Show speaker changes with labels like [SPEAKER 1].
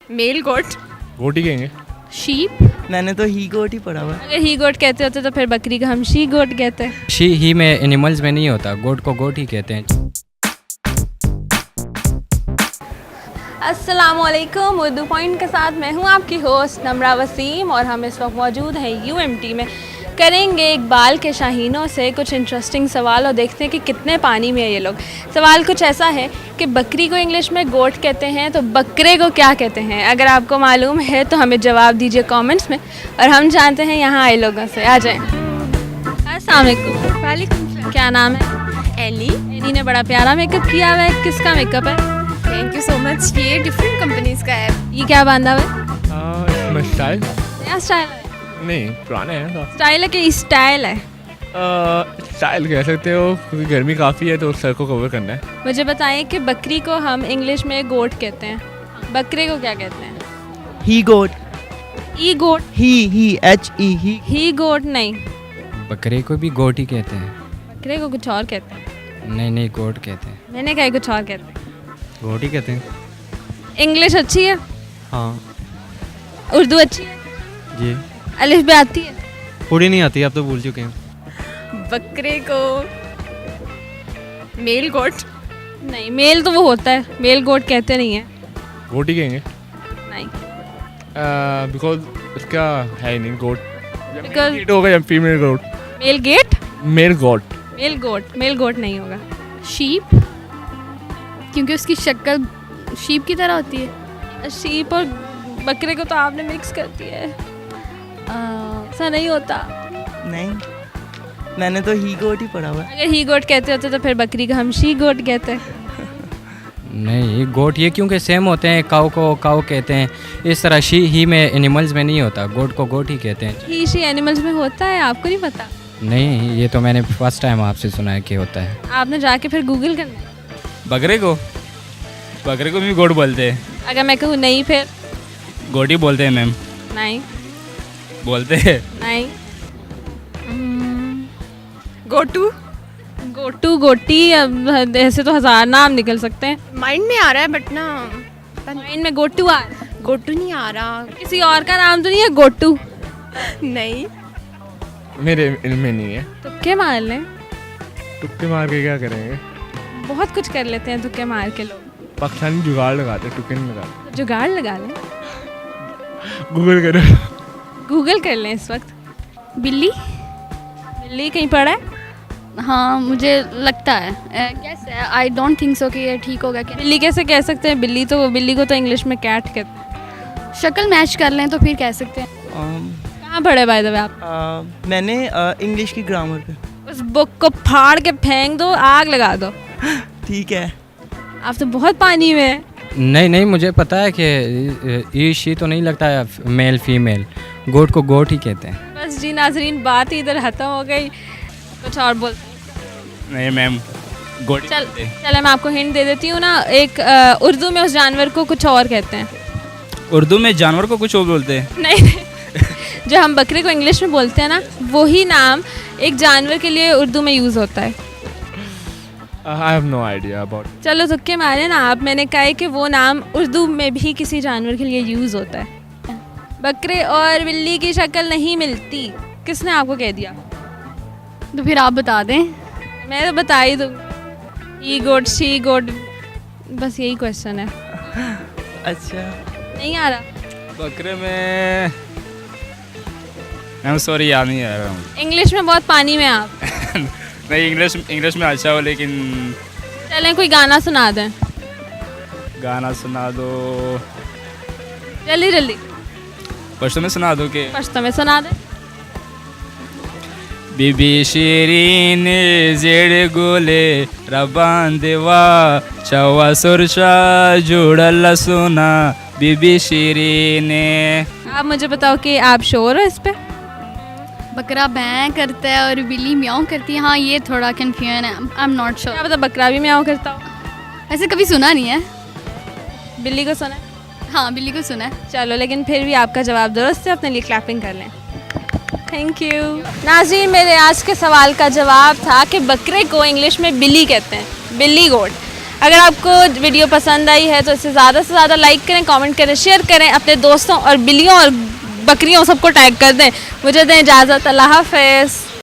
[SPEAKER 1] Mail गोट,
[SPEAKER 2] गोट ही कहेंगे।
[SPEAKER 1] Sheep.
[SPEAKER 3] मैंने तो ही गोट ही पढ़ा हुआ है।
[SPEAKER 1] अगर ही गोट कहते होते तो फिर बकरी को हम शी गोट कहते हैं।
[SPEAKER 4] शी ही में एनिमल्स में नहीं होता, गोट को गोट ही कहते हैं।
[SPEAKER 1] अस्सलामुअलैकुम, उर्दू पॉइंट के साथ मैं हूँ आपकी होस्ट नम्रा वसीम और हम इस वक्त मौजूद हैं यूएमटी में। करेंगे इकबाल के शाहीनों से कुछ इंटरेस्टिंग सवाल और देखते हैं कि कितने पानी में है ये लोग। सवाल कुछ ऐसा है कि बकरी को इंग्लिश में गोट कहते हैं, तो बकरे को क्या कहते हैं? अगर आपको मालूम है तो हमें जवाब दीजिए कमेंट्स में और हम जानते हैं यहाँ आए लोगों से। आ जाएं। अस्सलाम वालेकुम।
[SPEAKER 5] वालेकुम।
[SPEAKER 1] क्या नाम है?
[SPEAKER 5] एली।
[SPEAKER 1] एली ने बड़ा प्यारा मेकअप किया हुआ है। किसका मेकअप है?
[SPEAKER 5] Thank you so much. ये डिफरेंट कंपनीज का है।
[SPEAKER 1] ये क्या बांधा हुआ है?
[SPEAKER 2] स्टाइल
[SPEAKER 1] नया स्टाइल है?
[SPEAKER 2] नहीं, पुराने हैं।
[SPEAKER 1] स्टाइल है कि स्टाइल है?
[SPEAKER 2] स्टाइल कह सकते हो क्योंकि गर्मी काफ़ी है तो सर को कवर करना है।
[SPEAKER 1] मुझे बताएं कि बकरी को हम इंग्लिश में गोट कहते हैं, बकरे को क्या कहते हैं?
[SPEAKER 3] ही गोट।
[SPEAKER 1] ई गोट?
[SPEAKER 3] ही HE
[SPEAKER 1] ही गोट नहीं,
[SPEAKER 4] बकरे को भी गोट ही कहते हैं।
[SPEAKER 1] बकरे को कुछ और कहते हैं।
[SPEAKER 4] नहीं, गोट कहते हैं।
[SPEAKER 1] मैंने कहा कुछ और कहते हैं।
[SPEAKER 4] गोट ही कहते हैं।
[SPEAKER 1] इंग्लिश अच्छी है?
[SPEAKER 4] हाँ
[SPEAKER 1] उर्दू अच्छी है?
[SPEAKER 4] जी।
[SPEAKER 1] अलिफ बे आती है?
[SPEAKER 4] पूरी नहीं आती, आप तो भूल चुके हैं।
[SPEAKER 5] बकरे को मेल गोट।
[SPEAKER 1] नहीं, मेल तो वो होता है, मेल गोट कहते नहीं है।
[SPEAKER 2] गोट ही कहेंगे
[SPEAKER 1] नहीं,
[SPEAKER 2] बिकॉज इसका है ही नहीं गोट।
[SPEAKER 1] Because-
[SPEAKER 2] It होगा या female goat.
[SPEAKER 1] Male goat?
[SPEAKER 2] Male goat.
[SPEAKER 1] Male goat नहीं होगा।
[SPEAKER 5] शीप, क्योंकि उसकी शक्ल शीप की तरह होती है।
[SPEAKER 1] शीप और बकरे को तो आपने मिक्स कर दिया है, ऐसा नहीं होता।
[SPEAKER 3] नहीं, मैंने तो ही गोट ही पढ़ा हुआ है।
[SPEAKER 1] अगर ही गोट कहते होते तो फिर बकरी को हम शी गोट कहते हैं।
[SPEAKER 4] नहीं, गोट ये क्योंकि सेम होते हैं, काऊ को काऊ कहते हैं। इस तरह शी ही में एनिमल्स में नहीं होता, गोट को गोट ही कहते हैं।
[SPEAKER 1] ही शी एनिमल्स में होता है, आपको नहीं पता?
[SPEAKER 4] नहीं, ये तो मैंने फर्स्ट टाइम आपसे सुना है कि होता है।
[SPEAKER 1] आपने जाके फिर गूगल करना।
[SPEAKER 6] बकरे को भी गोट बोलते हैं।
[SPEAKER 1] अगर मैं कहूँ नहीं फिर?
[SPEAKER 6] गोट ही बोलते हैं मैम।
[SPEAKER 1] नहीं
[SPEAKER 6] बोलते हैं।
[SPEAKER 1] नहीं।
[SPEAKER 5] गोटू।
[SPEAKER 1] गोटू, गोटी, अब ऐसे तो 1000 नाम निकल सकते हैं।
[SPEAKER 5] माइंड में आ रहा है बट ना
[SPEAKER 1] माइंड में गोटू आ रहा है।
[SPEAKER 5] गोटू नहीं आ रहा।
[SPEAKER 1] किसी और का नाम तो नहीं है गोटू?
[SPEAKER 5] नहीं।
[SPEAKER 2] मेरे इनमें नहीं है।
[SPEAKER 1] तुक्के मार लें।
[SPEAKER 2] टुक्के मार के क्या करेंगे?
[SPEAKER 1] बहुत कुछ कर लेते हैं तुक्के मार के लोग।
[SPEAKER 2] पाकिस्तानी जुगाड़ लगाते, टुक्के नहीं लगाते।
[SPEAKER 1] तो जुगाड़ लगा लें,
[SPEAKER 2] गूगल करो।
[SPEAKER 1] गूगल कर लें इस वक्त।
[SPEAKER 5] बिल्ली।
[SPEAKER 1] बिल्ली कहीं पड़ा है?
[SPEAKER 5] हाँ मुझे लगता है, yes I don't think so कि ये ठीक होगा। कि
[SPEAKER 1] बिल्ली कैसे कह सकते हैं? बिल्ली को तो इंग्लिश में कैट कहते हैं।
[SPEAKER 5] शक्ल मैच कर लें तो फिर कह सकते हैं।
[SPEAKER 1] कहाँ पढ़े बाय द वे आप?
[SPEAKER 3] मैंने इंग्लिश की ग्रामर पे।
[SPEAKER 1] उस बुक को फाड़ के फेंक दो, आग लगा दो।
[SPEAKER 3] ठीक है।
[SPEAKER 1] आप तो बहुत पानी में है।
[SPEAKER 4] नहीं, मुझे पता है कि ये शी तो नहीं लगता है मेल फीमेल, गोट को गोट ही कहते हैं।
[SPEAKER 1] बस जी नाजरीन, बात ही इधर खत्म हो गई। कुछ और बोल।
[SPEAKER 6] नहीं मैम, गोट ही
[SPEAKER 1] चल
[SPEAKER 6] बोलते हैं।
[SPEAKER 1] चल मैं आपको हिंट दे देती हूँ ना। एक उर्दू में उस जानवर को कुछ और कहते हैं।
[SPEAKER 6] उर्दू में जानवर को कुछ और बोलते हैं।
[SPEAKER 1] नहीं जो हम बकरे को इंग्लिश में बोलते हैं ना, वही नाम एक जानवर के लिए उर्दू में यूज़ होता है।
[SPEAKER 2] I have no idea about.
[SPEAKER 1] चलो तुक्के मारे ना आप। मैंने कहा है कि वो नाम उर्दू में भी किसी जानवर के लिए यूज़ होता है। बकरे और बिल्ली की शक्ल नहीं मिलती, किसने आपको कह दिया?
[SPEAKER 5] तो फिर आप बता दें।
[SPEAKER 1] मैं तो बता ही दूँ। ई गोट, शी गोट, बस यही क्वेश्चन है।
[SPEAKER 3] अच्छा,
[SPEAKER 1] नहीं आ रहा?
[SPEAKER 6] बकरे में मैम सॉरी याद नहीं आ रहा हूँ।
[SPEAKER 1] इंग्लिश में बहुत पानी में आप।
[SPEAKER 6] नहीं, इंग्लिश में अच्छा हो लेकिन
[SPEAKER 1] चलें कोई गाना सुना दें।
[SPEAKER 6] गाना सुना दो।
[SPEAKER 1] जल्दी जल्दी
[SPEAKER 6] पश्तो में सुना दो कि
[SPEAKER 1] पश्तो में सुना दें।
[SPEAKER 6] बीबी शीरीन जेड़ गोले रबान देवा चवा सुरशा जुड़ल सुना बीबी शीरीन।
[SPEAKER 1] आप मुझे बताओ कि आप श्योर हो इस पे?
[SPEAKER 5] बकरा भैं करता है और बिल्ली म्याऊं करती है। हाँ ये थोड़ा कन्फ्यूजन है, आई एम नॉट श्योर।
[SPEAKER 1] क्या पता बकरा भी म्याऊं करता हो।
[SPEAKER 5] ऐसे कभी सुना नहीं है।
[SPEAKER 1] बिल्ली को सुना है?
[SPEAKER 5] हाँ बिल्ली को सुना है।
[SPEAKER 1] चलो, लेकिन फिर भी आपका जवाब दुरुस्त है। अपने लिए क्लैपिंग कर लें। Thank you. नाज़रीन, मेरे आज के सवाल का जवाब था कि बकरे को इंग्लिश में बिल्ली कहते हैं, बिल्ली गोट। अगर आपको वीडियो पसंद आई है तो इसे ज़्यादा से ज़्यादा लाइक करें, कमेंट करें, शेयर करें, अपने दोस्तों और बिल्लियों और बकरियों सबको टैग कर दें। मुझे दें इजाज़त, अल्लाह हाफ़िज़।